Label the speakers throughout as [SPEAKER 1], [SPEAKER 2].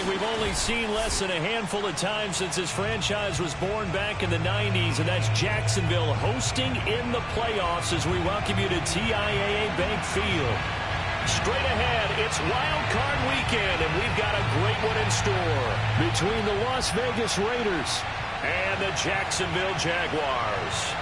[SPEAKER 1] something we've only seen less than a handful of times since this franchise was born back in the 90s, and that's Jacksonville hosting in the playoffs as we welcome you to TIAA Bank Field. Straight ahead, it's Wild Card Weekend, and we've got a great one in store between the Las Vegas Raiders and the Jacksonville Jaguars.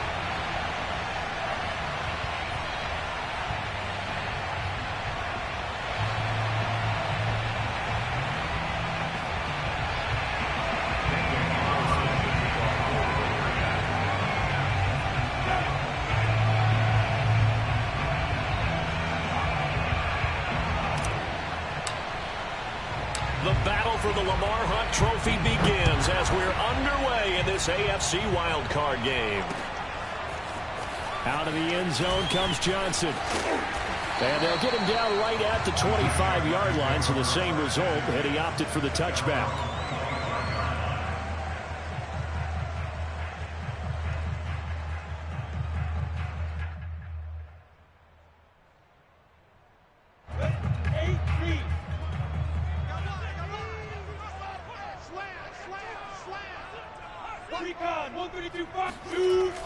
[SPEAKER 1] The battle for the Lamar Hunt Trophy begins as we're underway in this AFC wildcard game. Out of the end zone comes Johnson. And they'll get him down right at the 25-yard line, so the same result, and he opted for the touchback.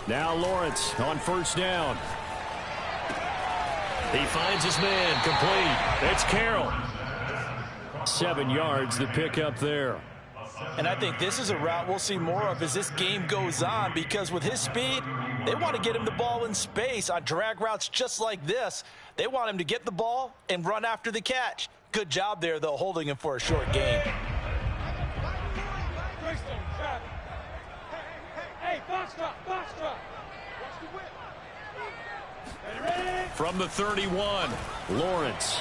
[SPEAKER 1] Now Lawrence on first down. He finds his man, complete. It's Carroll. 7 yards, the pickup there.
[SPEAKER 2] And I think this is a route we'll see more of as this game goes on, because with his speed, they want to get him the ball in space on drag routes just like this. They want him to get the ball and run after the catch. Good job there, though, holding him for a short gain.
[SPEAKER 1] From the 31, Lawrence.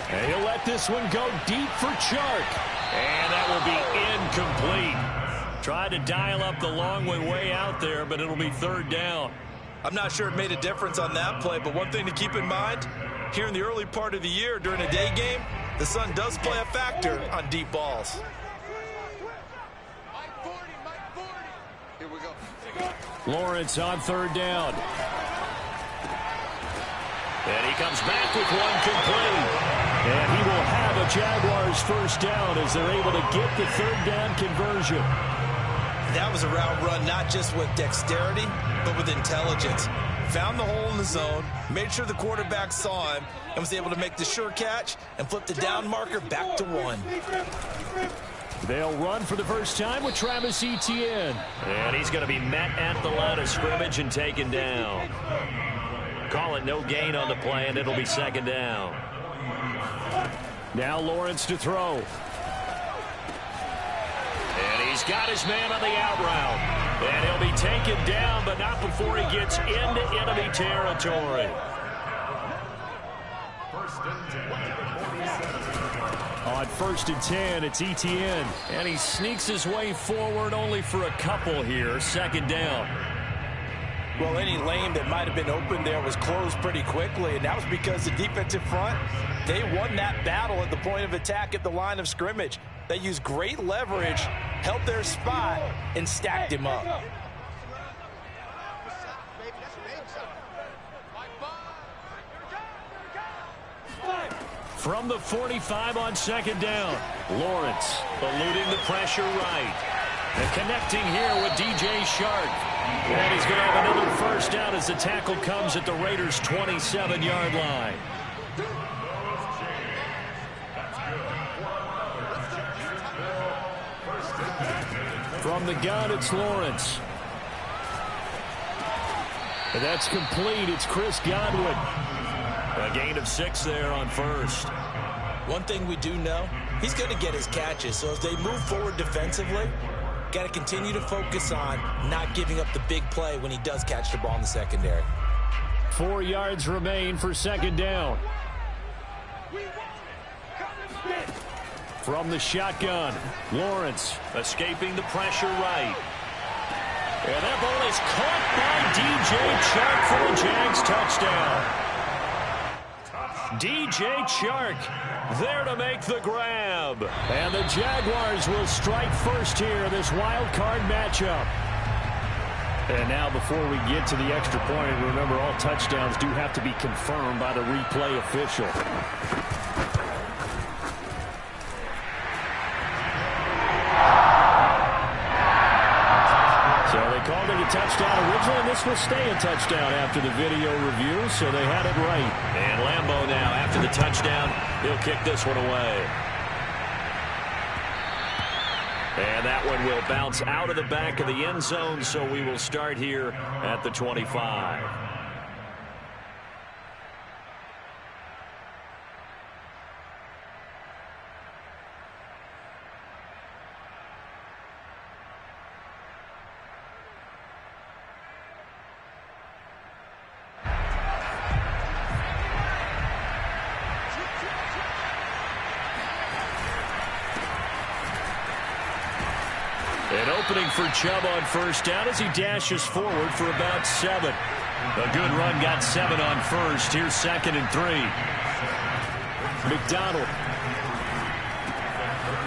[SPEAKER 1] And he'll let this one go deep for Chark. And that will be incomplete. Tried to dial up the long way out there, but it'll be third down.
[SPEAKER 2] I'm not sure it made a difference on that play, but one thing to keep in mind, here in the early part of the year during a day game, the sun does play a factor on deep balls.
[SPEAKER 1] Lawrence on third down. And he comes back with one complete. And he will have a Jaguars first down as they're able to get the third down conversion.
[SPEAKER 2] That was a route run not just with dexterity, but with intelligence. Found the hole in the zone, made sure the quarterback saw him, and was able to make the sure catch and flip the down marker back to 1.
[SPEAKER 1] They'll run for the first time with Travis Etienne. And he's going to be met at the line of scrimmage and taken down. Call it no gain on the play, and it'll be second down. Now Lawrence to throw. And he's got his man on the out route. And he'll be taken down, but not before he gets into enemy territory. On first and 10, it's Etienne. And he sneaks his way forward only for a couple here. Second down.
[SPEAKER 2] Well, any lane that might have been open there was closed pretty quickly, and that was because the defensive front, they won that battle at the point of attack at the line of scrimmage. They used great leverage, held their spot, and stacked him up.
[SPEAKER 1] From the 45 on second down, Lawrence eluding the pressure right. And connecting here with DJ Chark. And he's going to have another first down as the tackle comes at the Raiders' 27-yard line. From the gun, it's Lawrence. And that's complete. It's Chris Godwin. A gain of 6 there on first.
[SPEAKER 2] One thing we do know, he's going to get his catches. So as they move forward defensively, got to continue to focus on not giving up the big play when he does catch the ball in the secondary.
[SPEAKER 1] 4 yards remain for second down. From the shotgun, Lawrence escaping the pressure right. And that ball is caught by DJ Chark for a Jags touchdown. DJ Chark there to make the grab. And the Jaguars will strike first here in this wild card matchup. And now before we get to the extra point, remember all touchdowns do have to be confirmed by the replay official. called it a touchdown originally, and this will stay a touchdown after the video review, so they had it right. And Lambeau now, after the touchdown, he'll kick this one away. And that one will bounce out of the back of the end zone, so we will start here at the 25. An opening for Chubb on first down as he dashes forward for about 7. A good run got 7 on first. Here's 2nd and 3. McDonald.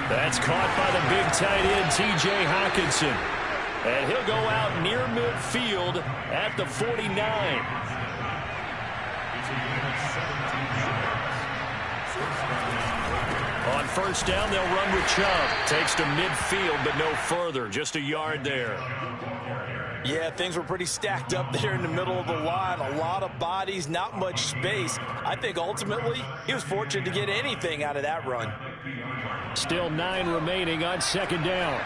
[SPEAKER 1] That's caught by the big tight end, T.J. Hockenson. And he'll go out near midfield at the 49. On first down, they'll run with Chubb. Takes to midfield, but no further. Just a yard there.
[SPEAKER 2] Yeah, things were pretty stacked up there in the middle of the line. A lot of bodies, not much space. I think ultimately he was fortunate to get anything out of that run.
[SPEAKER 1] Still 9 remaining on 2nd down.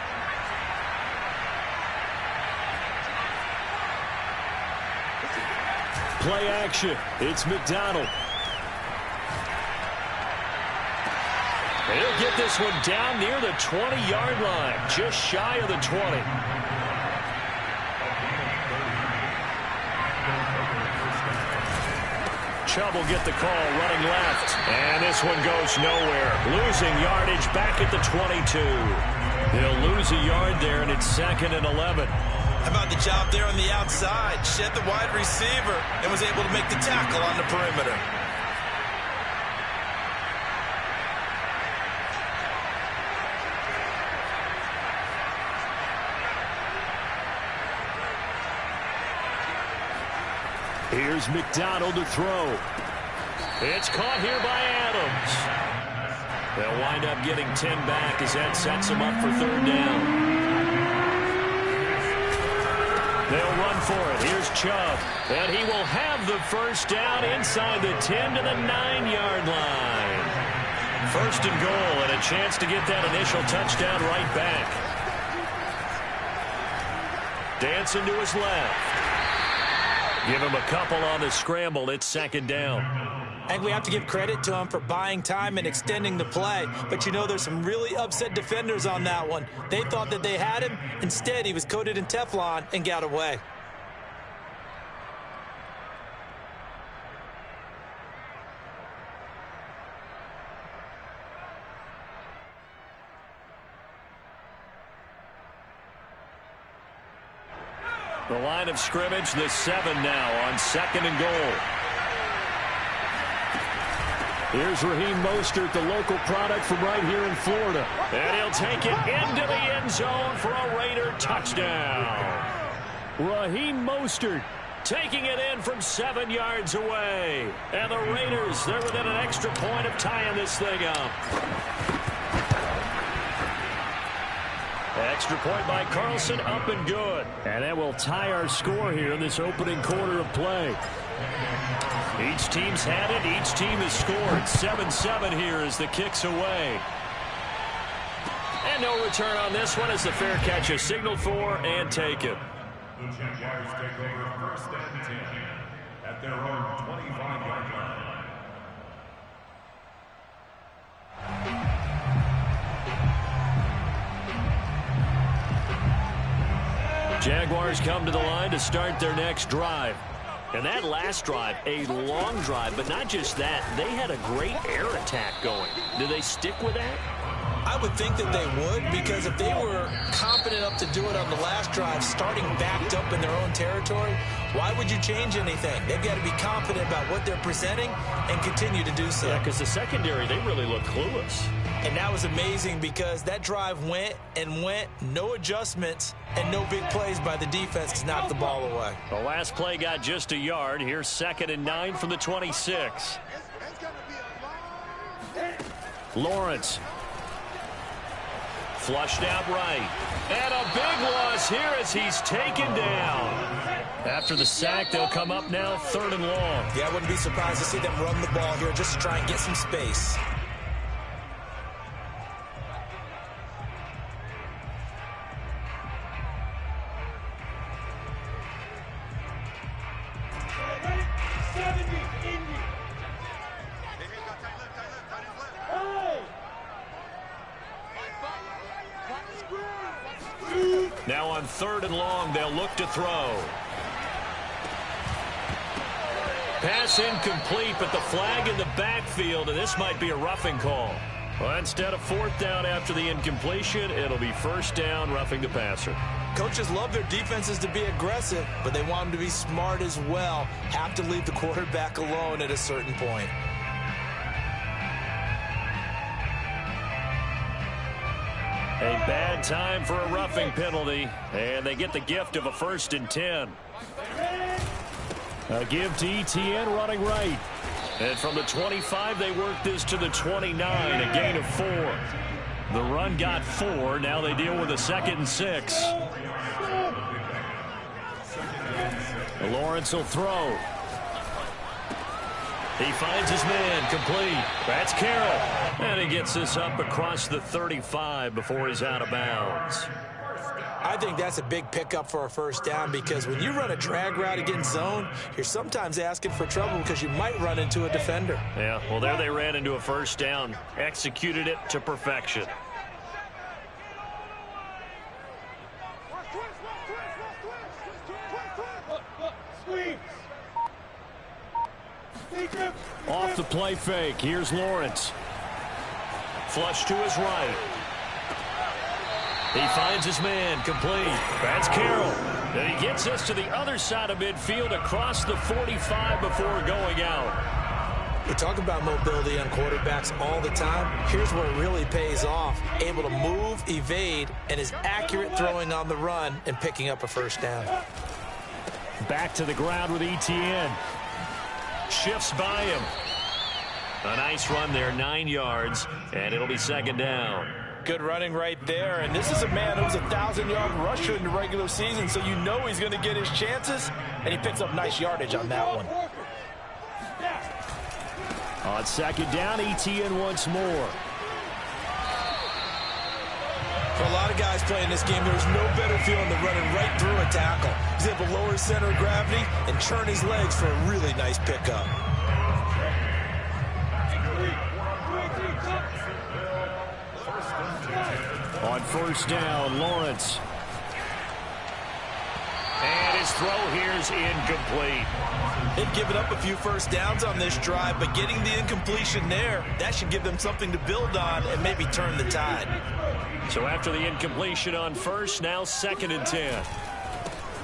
[SPEAKER 1] Play action. It's McDonald. He'll get this one down near the 20-yard line, just shy of the 20. Chubb will get the call running left, and this one goes nowhere. Losing yardage back at the 22. He'll lose a yard there, and it's 2nd and 11.
[SPEAKER 2] How about the job there on the outside? Shed the wide receiver and was able to make the tackle on the perimeter.
[SPEAKER 1] Here's McDonald to throw. It's caught here by Adams. They'll wind up getting 10 back as that sets them up for 3rd down. They'll run for it. Here's Chubb. And he will have the first down inside the 10 to the 9-yard line. 1st and goal, and a chance to get that initial touchdown right back. Dancing to his left. Give him a couple on the scramble. It's 2nd down.
[SPEAKER 3] I think we have to give credit to him for buying time and extending the play. But, you know, there's some really upset defenders on that one. They thought that they had him. Instead, he was coated in Teflon and got away.
[SPEAKER 1] The line of scrimmage, the 7 now on 2nd and goal. Here's Raheem Mostert, the local product from right here in Florida. And he'll take it into the end zone for a Raider touchdown. Raheem Mostert taking it in from 7 yards away. And the Raiders, they're within an extra point of tying this thing up. Extra point by Carlson, up and good. And that will tie our score here in this opening quarter of play. Each team's had it. Each team has scored. 7-7 here as the kick's away. And no return on this one as the fair catch is signaled for and taken.
[SPEAKER 4] The Jaguars take over 1st and 10 at their own 25-yard line.
[SPEAKER 1] Jaguars come to the line to start their next drive. And that last drive, a long drive, but not just that. They had a great air attack going. Do they stick with that?
[SPEAKER 3] I would think that they would, because if they were confident enough to do it on the last drive, starting backed up in their own territory, why would you change anything? They've got to be confident about what they're presenting and continue to do so.
[SPEAKER 1] Yeah, because the secondary, they really look clueless.
[SPEAKER 3] And that was amazing because that drive went and went, no adjustments, and no big plays by the defense to knock the ball away.
[SPEAKER 1] The last play got just a yard. Here's 2nd and 9 from the 26. Flushed out right. And a big loss here as he's taken down. After the sack, they'll come up now 3rd and long.
[SPEAKER 3] Yeah, I wouldn't be surprised to see them run the ball here just to try and get some space.
[SPEAKER 1] Now on 3rd and long, they'll look to throw. Pass incomplete, but the flag in the backfield, and this might be a roughing call. Well, instead of 4th down after the incompletion, it'll be 1st down, roughing the passer.
[SPEAKER 3] Coaches love their defenses to be aggressive, but they want them to be smart as well. Have to leave the quarterback alone at a certain point.
[SPEAKER 1] A bad time for a roughing penalty, and they get the gift of a 1st and 10. A give to ETN running right. And from the 25, they work this to the 29, a gain of 4. The run got 4. Now they deal with a 2nd and 6. Lawrence will throw. He finds his man, complete. That's Carroll. And he gets this up across the 35 before he's out of bounds.
[SPEAKER 3] I think that's a big pickup for a 1st down because when you run a drag route against zone, you're sometimes asking for trouble because you might run into a defender.
[SPEAKER 1] Yeah, well, there they ran into a 1st down. Executed it to perfection. Off the play fake. Here's Lawrence. Flush to his right. He finds his man, complete. That's Carroll. And he gets us to the other side of midfield across the 45 before going out.
[SPEAKER 3] We talk about mobility on quarterbacks all the time. Here's where it really pays off. Able to move, evade, and is accurate throwing on the run and picking up a 1st down.
[SPEAKER 1] Back to the ground with ETN. Shifts by him. A nice run there, 9 yards, and it'll be 2nd down.
[SPEAKER 2] Good running right there, and this is a man who's a 1,000-yard rusher in the regular season, so you know he's going to get his chances, and he picks up nice yardage on that one.
[SPEAKER 1] On 2nd down, ETN once more.
[SPEAKER 3] For a lot of guys playing this game, there's no better feeling than running right through a tackle. He's able to lower his center of gravity and churn his legs for a really nice pickup.
[SPEAKER 1] On 1st down, Lawrence. And his throw here is incomplete.
[SPEAKER 3] They've given up a few 1st downs on this drive, but getting the incompletion there, that should give them something to build on and maybe turn the tide.
[SPEAKER 1] So after the incompletion on 1st, now 2nd and 10.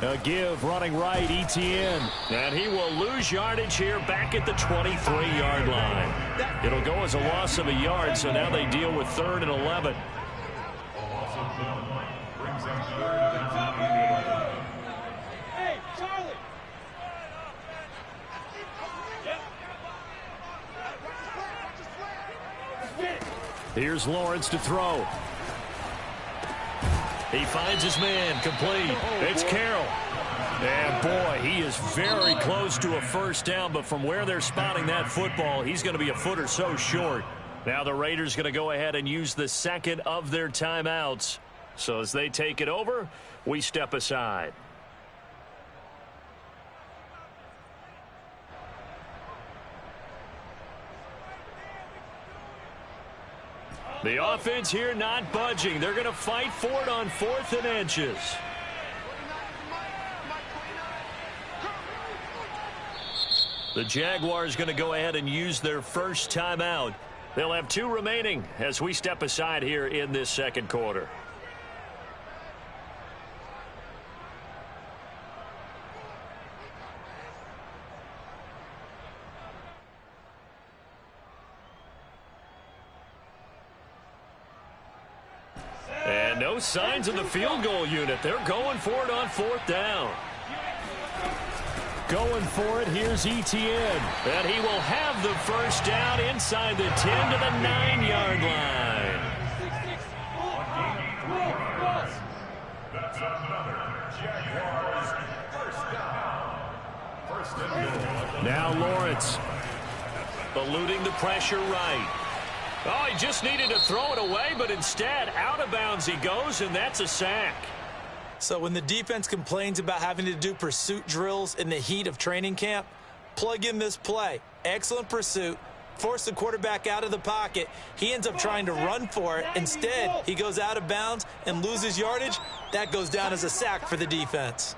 [SPEAKER 1] A give running right, ETN. And he will lose yardage here back at the 23-yard line. It'll go as a loss of a yard, so now they deal with 3rd and 11. Here's Lawrence to throw. He finds his man, complete. It's Carroll. And boy, he is very close to a 1st down, but from where they're spotting that football, he's going to be a foot or so short. Now the Raiders going to go ahead and use the 2nd of their timeouts. So as they take it over, we step aside. The offense here not budging. They're going to fight for it on 4th and inches. The Jaguars going to go ahead and use their 1st timeout. They'll have 2 remaining as we step aside here in this 2nd quarter. And no signs of the field goal unit. They're going for it on 4th down. Going for it, here's ETN. And he will have the 1st down inside the 10 to the 9-yard line. Now Lawrence. Eluding the pressure right. Oh, he just needed to throw it away, but instead, out of bounds he goes, and that's a sack.
[SPEAKER 3] So when the defense complains about having to do pursuit drills in the heat of training camp, plug in this play. Excellent pursuit. Force the quarterback out of the pocket. He ends up trying to run for it. Instead, he goes out of bounds and loses yardage. That goes down as a sack for the defense.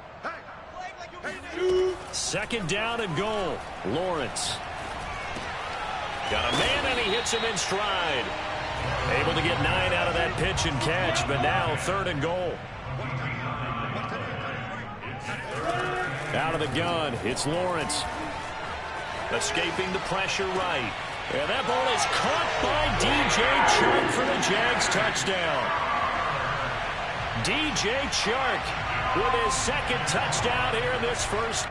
[SPEAKER 1] Second down and goal. Lawrence. Got a man, and he hits him in stride. Able to get 9 out of that pitch and catch, but now third and goal. Out of the gun, it's Lawrence. Escaping the pressure right. And that ball is caught by DJ Chark for the Jags touchdown. DJ Chark with his second touchdown here in this first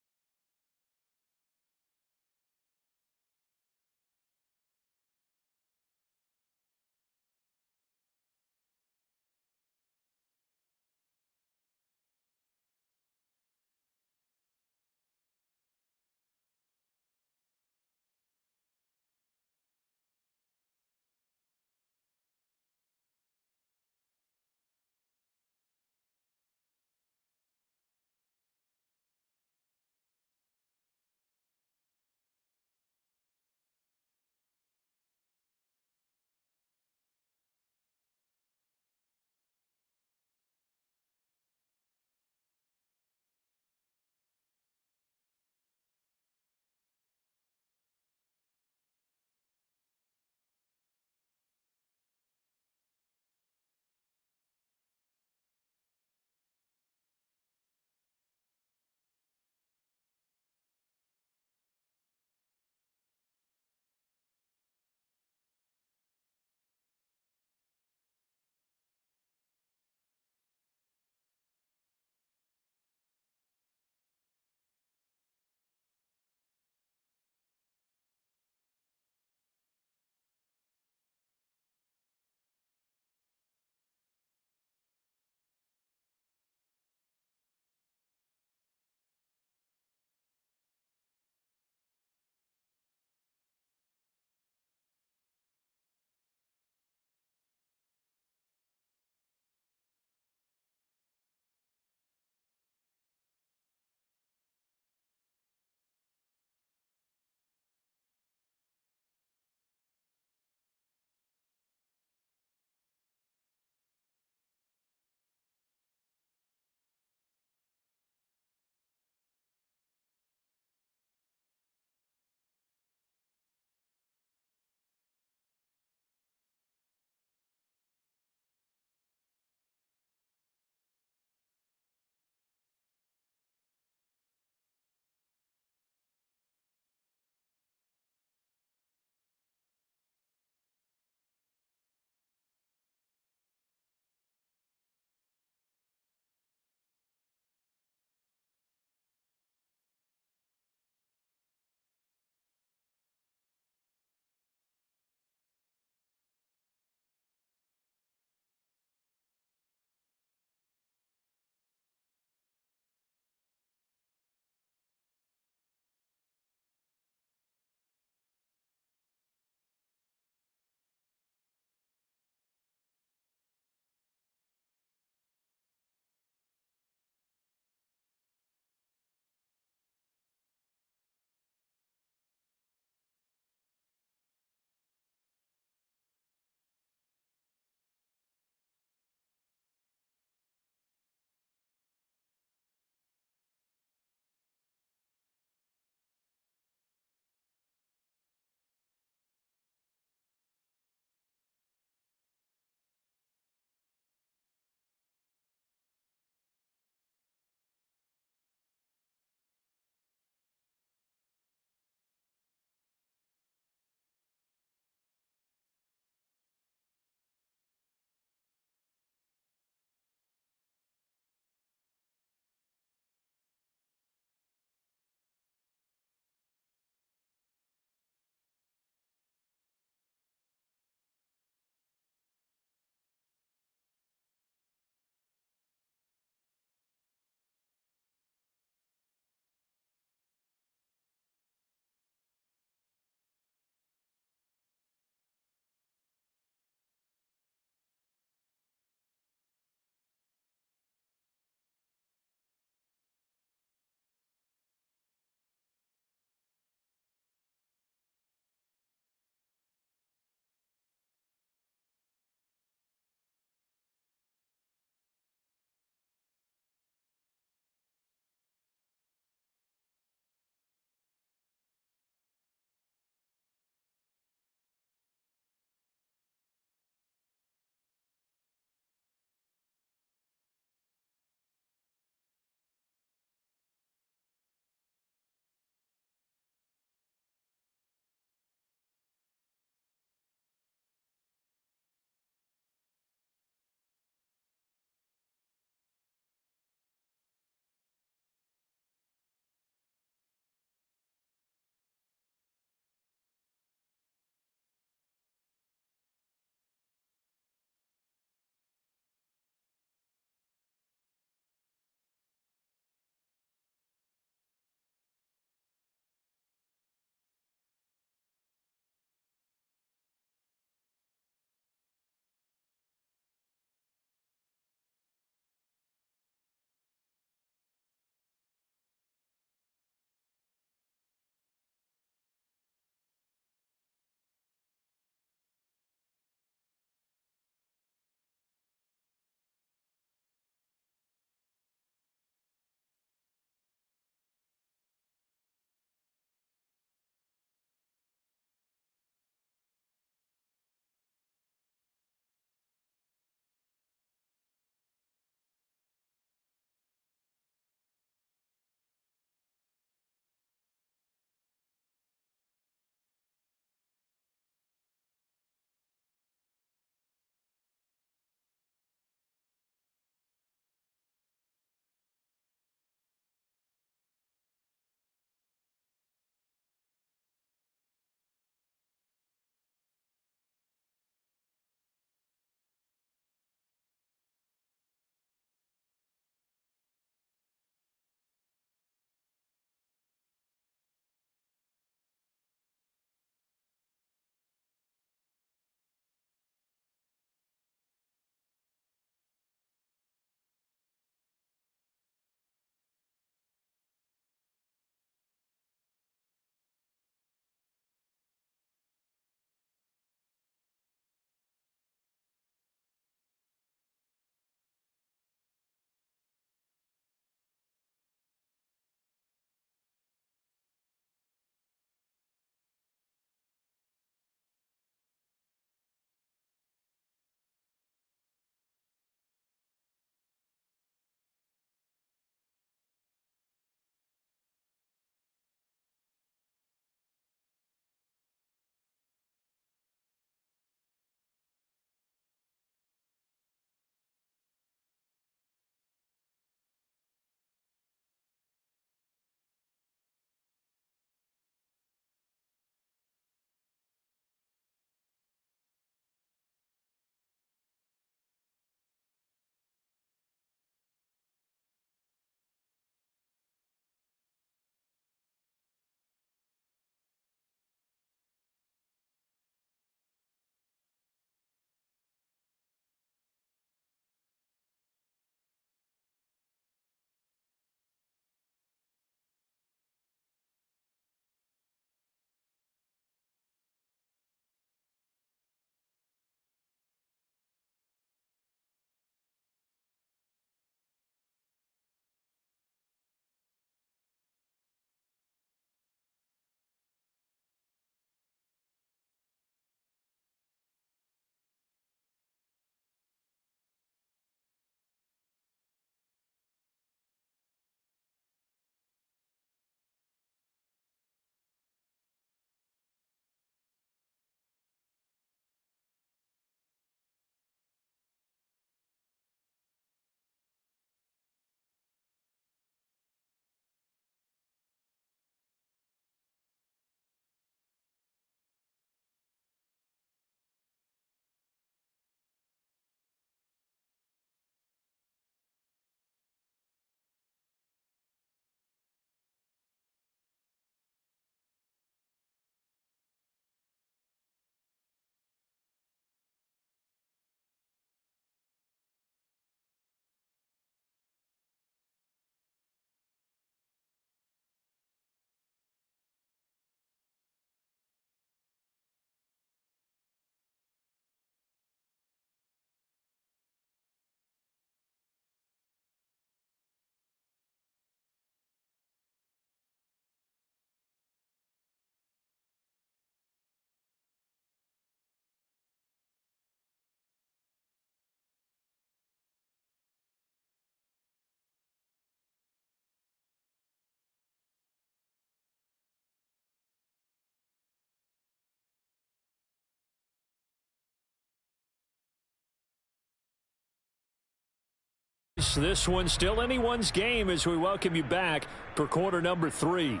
[SPEAKER 1] points. This one's still anyone's game as we welcome you back for quarter number 3.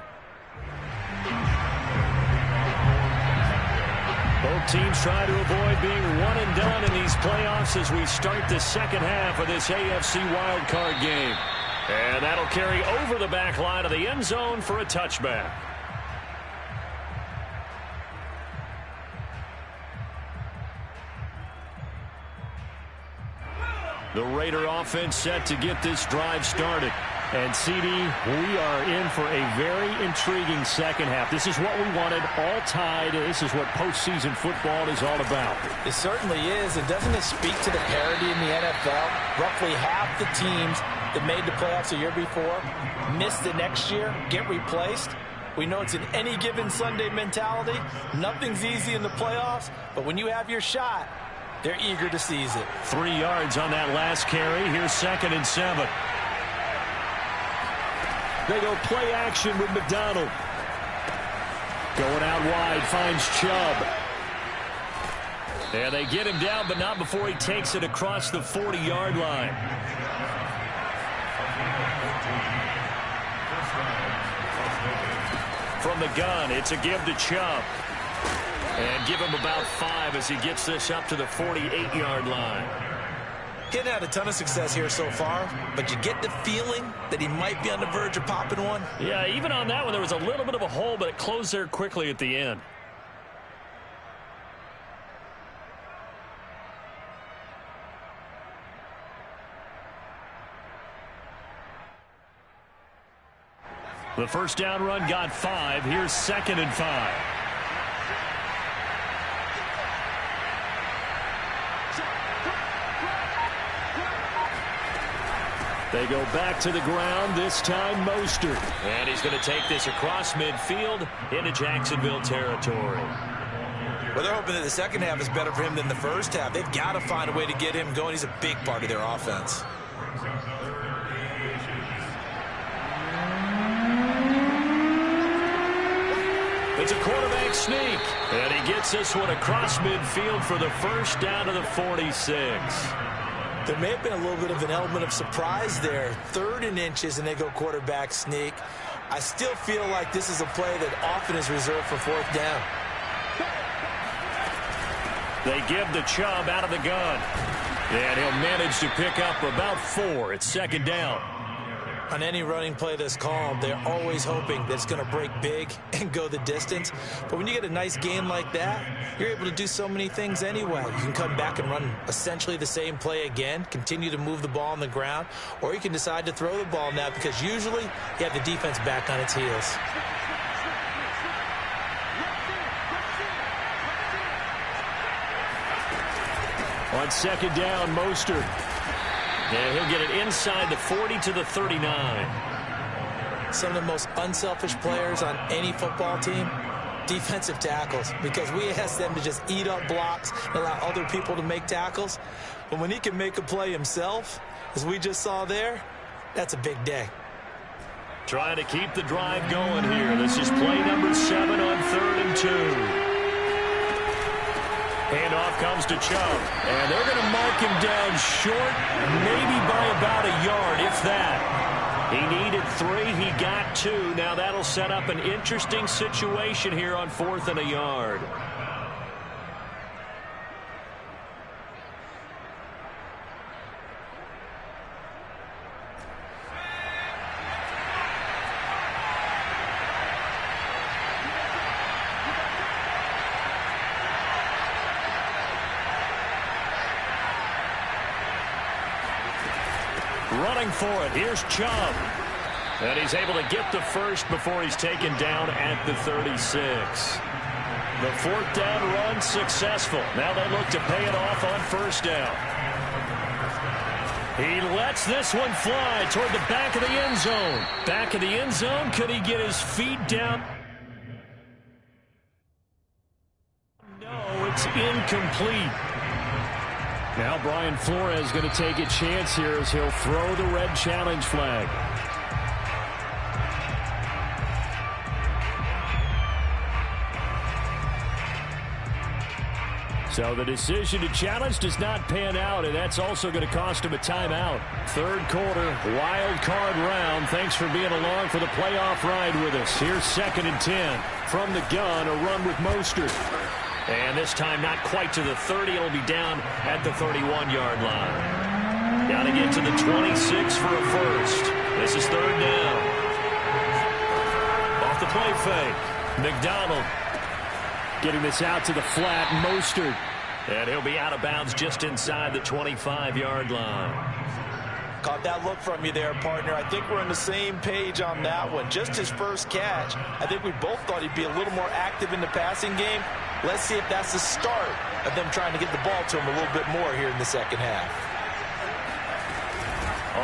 [SPEAKER 1] Both teams try to avoid being one and done in these playoffs as we start the second half of this AFC wildcard game. And that'll carry over the back line of the end zone for a touchback. The Raider offense set to get this drive started. And, CD, we are in for a very intriguing second half. This is what we wanted, all tied. This is what postseason football is all about.
[SPEAKER 3] It certainly is. And doesn't it speak to the parity in the NFL? Roughly half the teams that made the playoffs a year before miss the next year, get replaced. We know it's an any given Sunday mentality. Nothing's easy in the playoffs, but when you have your shot, they're eager to seize it.
[SPEAKER 1] 3 yards on that last carry. Here's 2nd and 7. They go play action with McDonald. Going out wide, finds Chubb. And they get him down, but not before he takes it across the 40-yard line. From the gun, it's a give to Chubb. And give him about 5 as he gets this up to the 48-yard line.
[SPEAKER 3] Getting had a ton of success here so far, but you get the feeling that he might be on the verge of popping one.
[SPEAKER 1] Yeah, even on that one, there was a little bit of a hole, but it closed there quickly at the end. The first down run got 5. Here's 2nd and 5. They go back to the ground, this time Mostert. And he's going to take this across midfield into Jacksonville territory.
[SPEAKER 3] Well, they're hoping that the second half is better for him than the first half. They've got to find a way to get him going. He's a big part of their offense.
[SPEAKER 1] It's a quarterback sneak. And he gets this one across midfield for the first down to the 46.
[SPEAKER 3] There may have been a little bit of an element of surprise there. 3rd and inches, and they go quarterback sneak. I still feel like this is a play that often is reserved for 4th down.
[SPEAKER 1] They give the Chubb out of the gun. And he'll manage to pick up about 4. It's 2nd down.
[SPEAKER 3] On any running play that's called, they're always hoping that it's going to break big and go the distance. But when you get a nice gain like that, you're able to do so many things anyway. You can come back and run essentially the same play again, continue to move the ball on the ground, or you can decide to throw the ball now because usually you have the defense back on its heels.
[SPEAKER 1] On 2nd down, Mostert. And he'll get it inside the 40 to the 39.
[SPEAKER 3] Some of the most unselfish players on any football team, defensive tackles, because we ask them to just eat up blocks and allow other people to make tackles. But when he can make a play himself, as we just saw there, that's a big day.
[SPEAKER 1] Trying to keep the drive going here. This is play number 7 on 3rd and 2. Handoff comes to Chubb. And they're going to mark him down short, maybe by about a yard, if that. He needed 3. He got 2. Now that'll set up an interesting situation here on 4th and a yard. Running for it. Here's Chubb. And he's able to get the first before he's taken down at the 36. The 4th down run successful. Now they look to pay it off on 1st down. He lets this one fly toward the back of the end zone. Back of the end zone. Could he get his feet down? No, it's incomplete. Now Brian Flores going to take a chance here as he'll throw the red challenge flag. So the decision to challenge does not pan out, and that's also going to cost him a timeout. Third quarter, wild card round. Thanks for being along for the playoff ride with us. Here's 2nd and 10. From the gun, a run with Mostert. And this time not quite to the 30. It'll be down at the 31-yard line. Got to get to the 26 for a first. This is 3rd down. Off the play fake. McDonald getting this out to the flat. Mostert. And he'll be out of bounds just inside the 25-yard line.
[SPEAKER 2] Caught that look from you there, partner. I think we're on the same page on that one. Just his first catch. I think we both thought he'd be a little more active in the passing game. Let's see if that's the start of them trying to get the ball to him a little bit more here in the second half.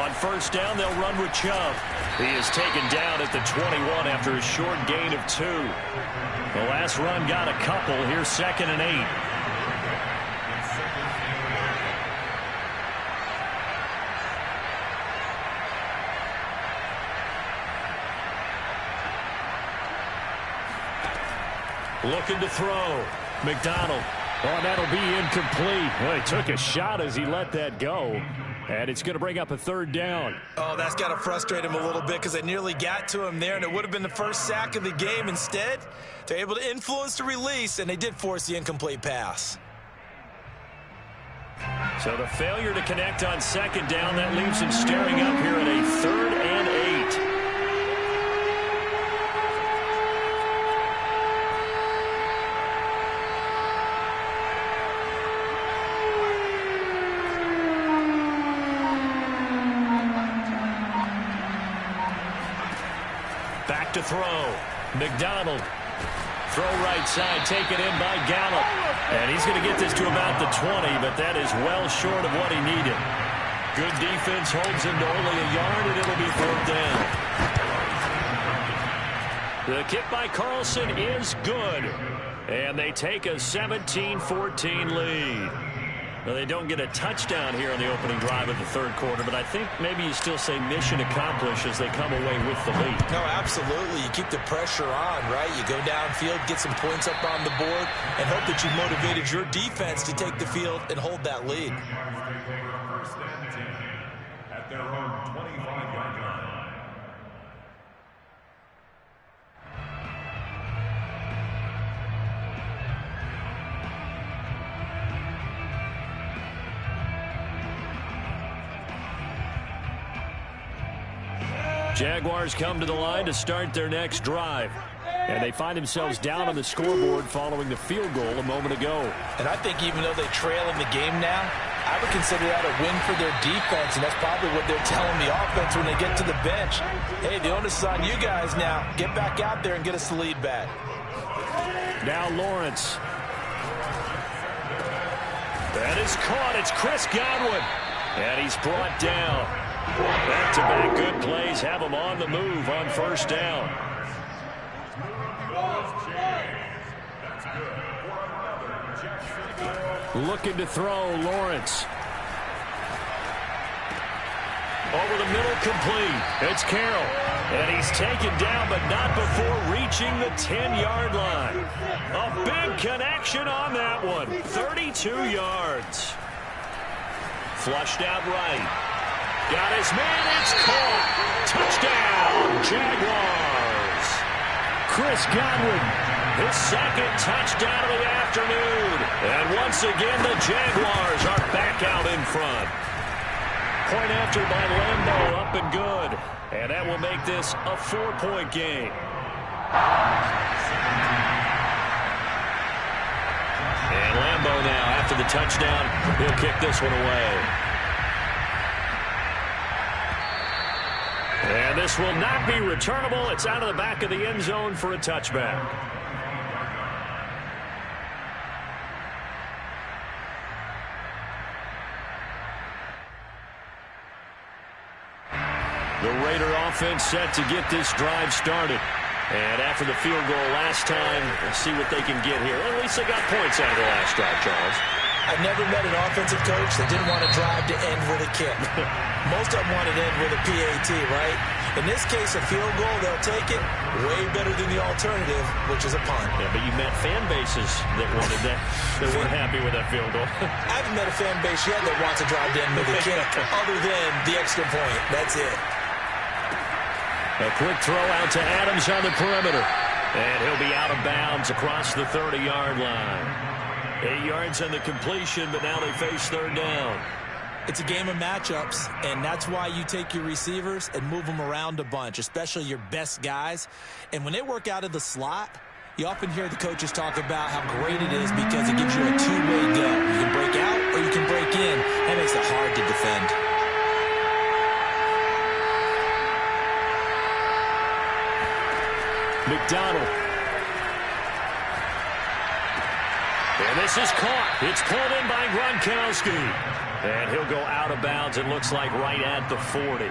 [SPEAKER 1] On 1st down, they'll run with Chubb. He is taken down at the 21 after a short gain of 2. The last run got a couple. Here's 2nd and 8. Looking to throw. McDonald. Oh, that'll be incomplete. Well, he took a shot as he let that go. And it's going to bring up a 3rd down.
[SPEAKER 3] Oh, that's got to frustrate him a little bit because they nearly got to him there, and it would have been the first sack of the game. Instead, they're able to influence the release, and they did force the incomplete pass.
[SPEAKER 1] So the failure to connect on 2nd down, that leaves him staring up here at a 3rd and 8. Back to throw. McDonald. Throw right side, taken in by Gallup. And he's going to get this to about the 20, but that is well short of what he needed. Good defense holds him to only a yard, and it'll be 4th down. The kick by Carlson is good. And they take a 17-14 lead. Well, they don't get a touchdown here on the opening drive of the 3rd quarter, but I think maybe you still say mission accomplished as they come away with the lead.
[SPEAKER 3] No, absolutely. You keep the pressure on, right? You go downfield, get some points up on the board, and hope that you motivated your defense to take the field and hold that lead.
[SPEAKER 4] First and 10 at their own 25-yard line.
[SPEAKER 1] Jaguars come to the line to start their next drive. And they find themselves down on the scoreboard following the field goal a moment ago.
[SPEAKER 3] And I think even though they trail in the game now, I would consider that a win for their defense, and that's probably what they're telling the offense when they get to the bench. Hey, the onus is on you guys now. Get back out there and get us the lead back.
[SPEAKER 1] Now Lawrence. That is caught. It's Chris Godwin. And he's brought down. Back-to-back good plays have him on the move on 1st down. Looking to throw, Lawrence. Over the middle, complete. It's Carroll. And he's taken down, but not before reaching the 10-yard line. A big connection on that one. 32 yards. Flushed out right. Got his man, it's caught. Touchdown, Jaguars. Chris Godwin, his 2nd touchdown of the afternoon. And once again, the Jaguars are back out in front. Point after by Lambeau, up and good. And that will make this a 4-point game. And Lambeau now, after the touchdown, he'll kick this one away. And this will not be returnable. It's out of the back of the end zone for a touchback. The Raider offense set to get this drive started. And after the field goal last time, we'll see what they can get here. At least they got points out of the last drive, Charles.
[SPEAKER 3] I've never met an offensive coach that didn't want a drive to end with a kick. Most of them want it to end with a PAT, right? In this case, a field goal, they'll take it way better than the alternative, which is a punt.
[SPEAKER 1] Yeah, but you met fan bases that wanted that, that weren't happy with that field goal.
[SPEAKER 3] I haven't met a fan base yet that wants to drive in with a kick other than the extra point. That's it.
[SPEAKER 1] A quick throw out to Adams on the perimeter. And he'll be out of bounds across the 30-yard line. 8 yards on the completion, but now they face third down.
[SPEAKER 3] It's a game of matchups, and that's why you take your receivers and move them around a bunch, especially your best guys. And when they work out of the slot, you often hear the coaches talk about how great it is because it gives you a two-way go. You can break out or you can break in. That makes it hard to defend.
[SPEAKER 1] McDonald. And this is caught. It's pulled in by Gronkowski. And he'll go out of bounds, it looks like, right at the 40.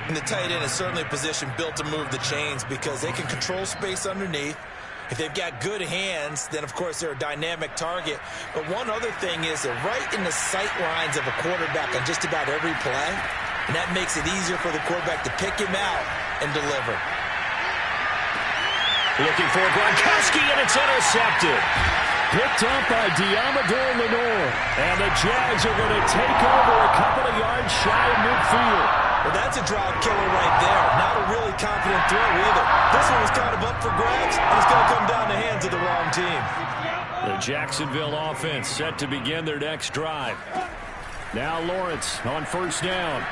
[SPEAKER 3] And the tight end is certainly a position built to move the chains because they can control space underneath. If they've got good hands, then, of course, they're a dynamic target. But one other thing is they're right in the sight lines of a quarterback on just about every play. And that makes it easier for the quarterback to pick him out and deliver.
[SPEAKER 1] Looking for Gronkowski, and it's intercepted. Picked up by Diamador Lenore. And the Jags are going to take over a couple of yards shy of midfield.
[SPEAKER 3] Well, that's a drive killer right there. Not a really confident throw either. This one was kind of up for grabs, and it's going to come down the hands of the wrong team.
[SPEAKER 1] The Jacksonville offense set to begin their next drive. Now Lawrence on first down.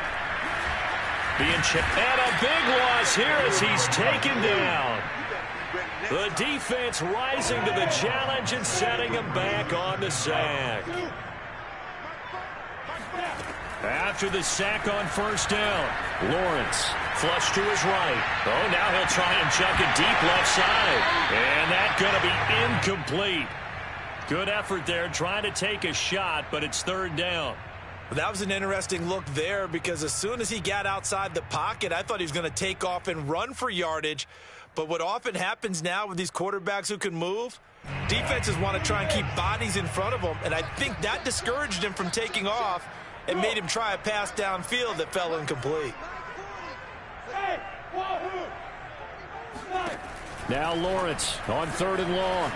[SPEAKER 1] And a big loss here as he's taken down. The defense rising to the challenge and setting him back on the sack. After the sack on first down, Lawrence flush to his right. Oh, now he'll try and chuck it deep left side. And that's going to be incomplete. Good effort there trying to take a shot, but it's third down.
[SPEAKER 3] Well, that was an interesting look there because as soon as he got outside the pocket, I thought he was going to take off and run for yardage. But what often happens now with these quarterbacks who can move, defenses want to try and keep bodies in front of them, and I think that discouraged him from taking off and made him try a pass downfield that fell incomplete.
[SPEAKER 1] Now Lawrence on third and long.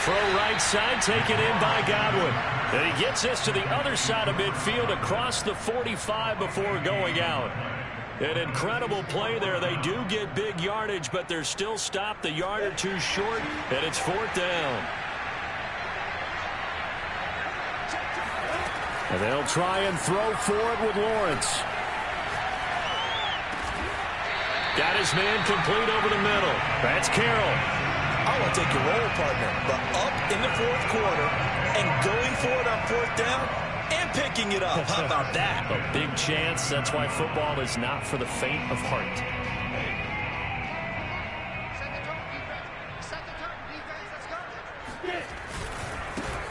[SPEAKER 1] Throw right side, taken in by Godwin. And he gets us to the other side of midfield across the 45 before going out. An incredible play there. They do get big yardage, but they're still stopped a yard or two short, and it's fourth down. And they'll try and throw for it with Lawrence. Got his man complete over the middle. That's Carroll.
[SPEAKER 3] I want to take your role, partner, but up in the fourth quarter and going for it on fourth down and picking it up. How about that?
[SPEAKER 1] A big chance. That's why football is not for the faint of heart.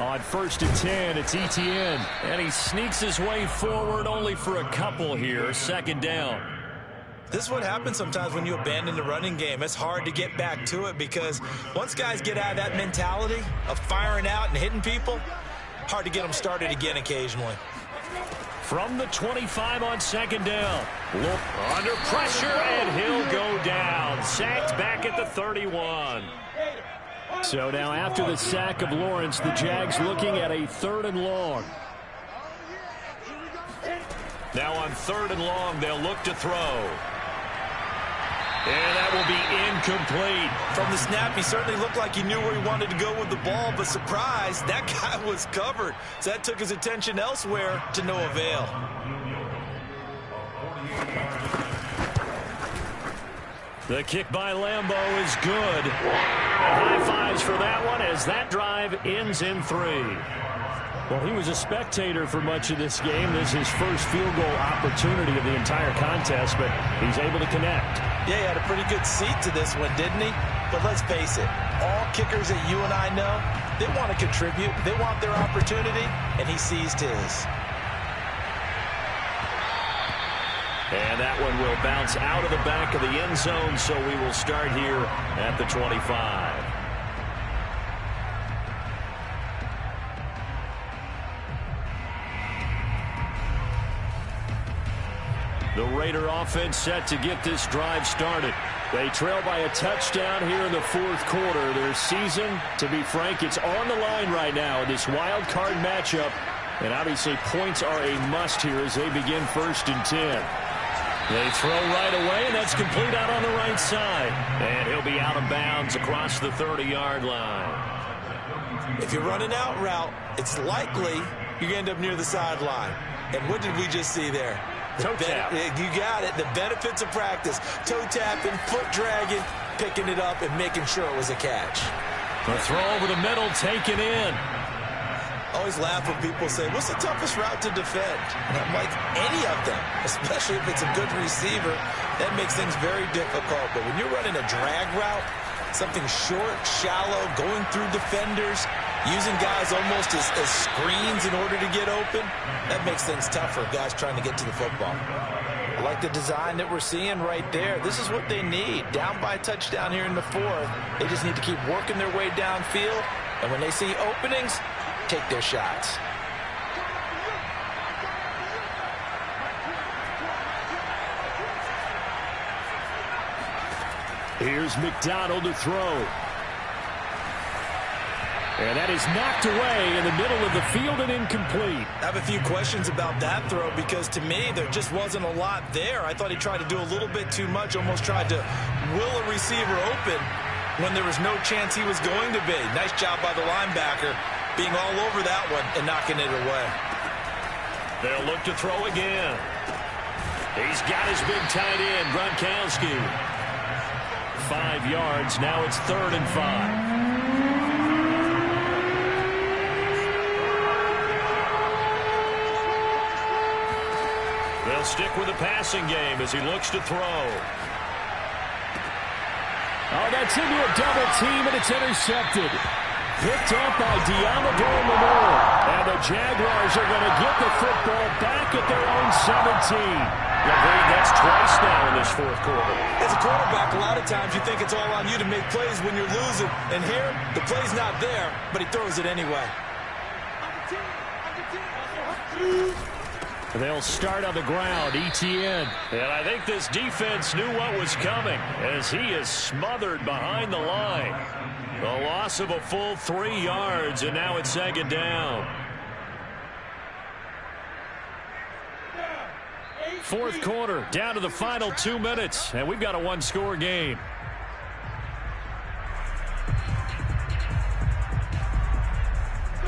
[SPEAKER 1] On first and 10, it's Etienne. And he sneaks his way forward only for a couple here. Second down.
[SPEAKER 3] This is what happens sometimes when you abandon the running game. It's hard to get back to it because once guys get out of that mentality of firing out and hitting people, hard to get them started again occasionally.
[SPEAKER 1] From the 25 on second down. Look under pressure, and he'll go down. Sacked back at the 31. So now after the sack of Lawrence, the Jags looking at a third and long. Now on third and long, they'll look to throw. And that will be incomplete.
[SPEAKER 3] From the snap, he certainly looked like he knew where he wanted to go with the ball, but surprise, that guy was covered. So that took his attention elsewhere to no avail.
[SPEAKER 1] The kick by Lambeau is good. And high fives for that one as that drive ends in 3. Well, he was a spectator for much of this game. This is his first field goal opportunity of the entire contest, but he's able to connect.
[SPEAKER 3] Yeah, he had a pretty good seat to this one, didn't he? But let's face it, all kickers that you and I know, they want to contribute. They want their opportunity, and he seized his.
[SPEAKER 1] And that one will bounce out of the back of the end zone, so we will start here at the 25. The Raider offense set to get this drive started. They trail by a touchdown here in the fourth quarter. Their season, to be frank, it's on the line right now in this wild card matchup. And obviously points are a must here as they begin 1st and 10. They throw right away, and that's complete out on the right side. And he'll be out of bounds across the 30-yard line.
[SPEAKER 3] If you run an out route, it's likely you're going to end up near the sideline. And what did we just see there?
[SPEAKER 1] Toe tap.
[SPEAKER 3] You got it. The benefits of practice. Toe tapping, foot dragging, picking it up, and making sure it was a catch.
[SPEAKER 1] The throw over the middle, taken in.
[SPEAKER 3] I always laugh when people say, what's the toughest route to defend? And I'm like, any of them, especially if it's a good receiver. That makes things very difficult. But when you're running a drag route, something short, shallow, going through defenders, using guys almost as screens in order to get open, that makes things tough for guys trying to get to the football.
[SPEAKER 2] I like the design that we're seeing right there. This is what they need. Down by a touchdown here in the fourth. They just need to keep working their way downfield. And when they see openings, take their shots.
[SPEAKER 1] Here's McDonald to throw. And that is knocked away in the middle of the field and incomplete.
[SPEAKER 3] I have a few questions about that throw because to me there just wasn't a lot there. I thought he tried to do a little bit too much, almost tried to will a receiver open when there was no chance he was going to be. Nice job by the linebacker being all over that one and knocking it away.
[SPEAKER 1] They'll look to throw again. He's got his big tight end, Gronkowski. 5 yards. Now it's 3rd and 5. They'll stick with the passing game as he looks to throw. Oh, that's into a double team, and it's intercepted. Picked up by Diamador Lenore. And the Jaguars are going to get the football back at their own 17. That's twice now in this fourth quarter.
[SPEAKER 3] As a quarterback, a lot of times you think it's all on you to make plays when you're losing. And here, the play's not there, but he throws it anyway.
[SPEAKER 1] They'll start on the ground, ETN. And I think this defense knew what was coming as he is smothered behind the line. The loss of a full 3 yards, and now it's 2nd down. Fourth quarter, down to the final 2 minutes, and we've got a one-score game.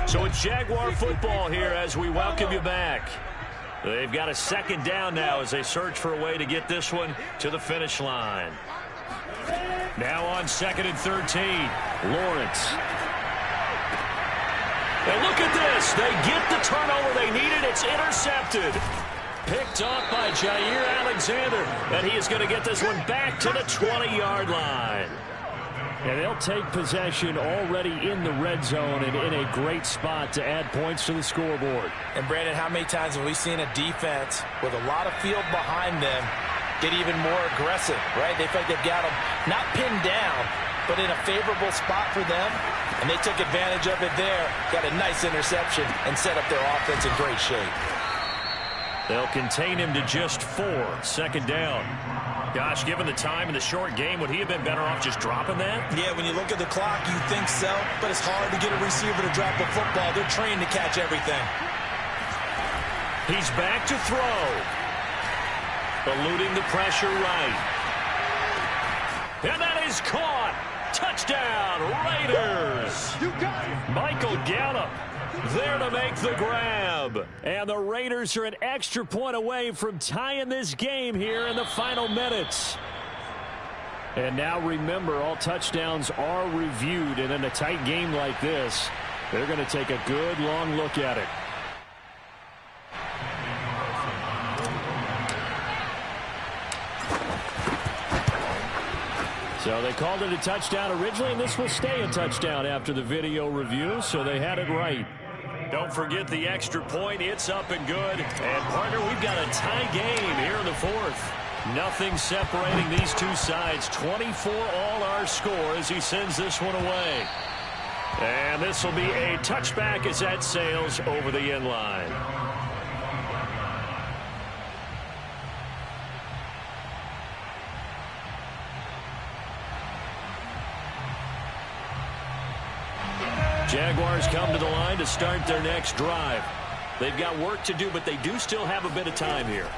[SPEAKER 1] So it's Jaguar football here as we welcome you back. They've got a 2nd down now as they search for a way to get this one to the finish line. Now on 2nd and 13, Lawrence. And look at this. They get the turnover they needed. It's intercepted. Picked off by Jair Alexander. And he is going to get this one back to the 20-yard line. And they'll take possession already in the red zone and in a great spot to add points to the scoreboard.
[SPEAKER 2] And, Brandon, how many times have we seen a defense with a lot of field behind them get even more aggressive, right? They feel like they've got them not pinned down, but in a favorable spot for them. And they took advantage of it there, got a nice interception, and set up their offense in great shape.
[SPEAKER 1] They'll contain him to just 4. 2nd down. Gosh, given the time in the short game, would he have been better off just dropping that?
[SPEAKER 3] Yeah, when you look at the clock, you think so, but it's hard to get a receiver to drop a football. They're trained to catch everything.
[SPEAKER 1] He's back to throw. Eluding the pressure right. And that is caught. Touchdown, Raiders. Michael Gallup there to make the grab. And the Raiders are an extra point away from tying this game here in the final minutes. And now remember, all touchdowns are reviewed. And in a tight game like this, they're going to take a good long look at it. So they called it a touchdown originally, and this will stay a touchdown after the video review, so they had it right. Don't forget the extra point. It's up and good. And, partner, we've got a tie game here in the fourth. Nothing separating these two sides. 24 all our score as he sends this one away. And this will be a touchback as that sails over the end line. Jaguars come to the line to start their next drive. They've got work to do, but they do still have a bit of time here.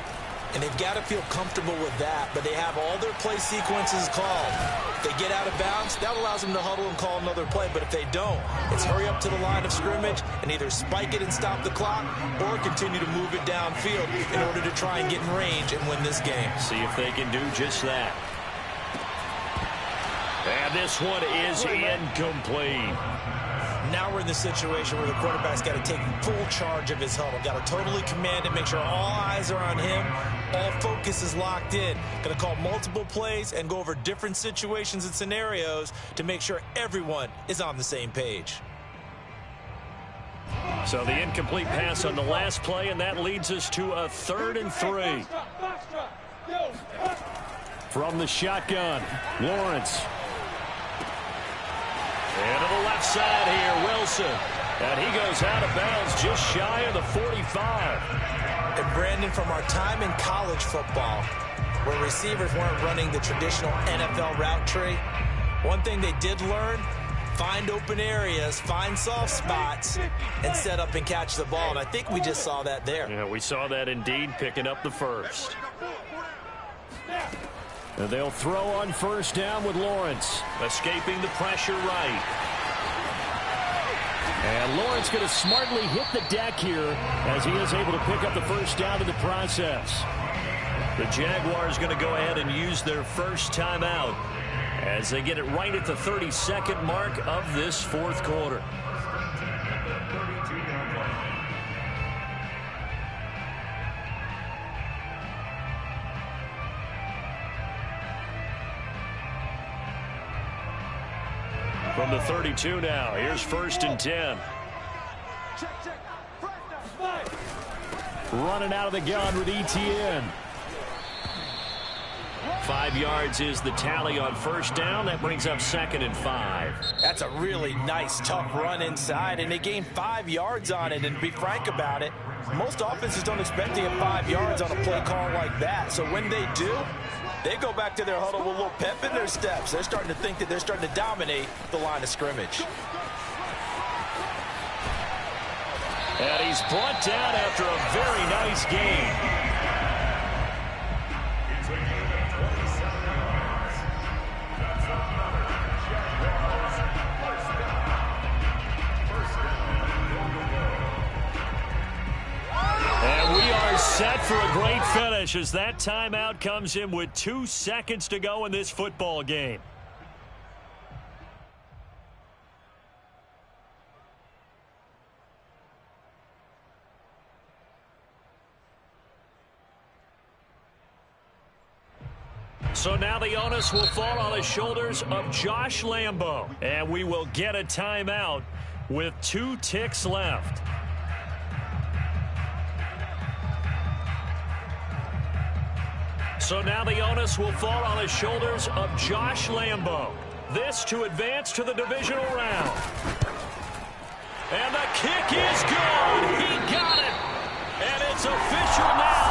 [SPEAKER 3] And they've got to feel comfortable with that, but they have all their play sequences called. If they get out of bounds, that allows them to huddle and call another play, but if they don't, it's hurry up to the line of scrimmage and either spike it and stop the clock or continue to move it downfield in order to try and get in range and win this game.
[SPEAKER 1] See if they can do just that. And this one is incomplete.
[SPEAKER 3] Now we're in the situation where the quarterback's got to take full charge of his huddle. Got to totally command it, make sure all eyes are on him. All focus is locked in. Going to call multiple plays and go over different situations and scenarios to make sure everyone is on the same page.
[SPEAKER 1] So the incomplete pass on the last play, and that leads us to a 3rd and 3. From the shotgun, Lawrence. And to the left side here, Wilson. And he goes out of bounds just shy of the 45.
[SPEAKER 3] And Brandon, from our time in college football, where receivers weren't running the traditional NFL route tree, one thing they did learn, find open areas, find soft spots, and set up and catch the ball. And I think we just saw that there.
[SPEAKER 1] Yeah, we saw that indeed, picking up the first. And they'll throw on 1st down with Lawrence, escaping the pressure right. And Lawrence going to smartly hit the deck here as he is able to pick up the 1st down in the process. The Jaguars going to go ahead and use their first timeout as they get it right at the 32nd mark of this 4th quarter. From the 32 now, here's 1st and 10. Running out of the gun with ETN. 5 yards is the tally on 1st down. That brings up 2nd and 5.
[SPEAKER 2] That's a really nice, tough run inside, and they gained 5 yards on it. And to be frank about it, most offenses don't expect to get 5 yards on a play call like that. So when they do, they go back to their huddle with a little pep in their steps. They're starting to think that they're starting to dominate the line of scrimmage.
[SPEAKER 1] And he's brought down after a very nice game. And we are set for a great finish as that timeout comes in with 2 seconds to go in this football game. So now the onus will fall on the shoulders of Josh Lambo. And we will get a timeout with 2 ticks left. So now the onus will fall on the shoulders of Josh Lambo. This to advance to the divisional round. And the kick is good. He got it. And it's official now.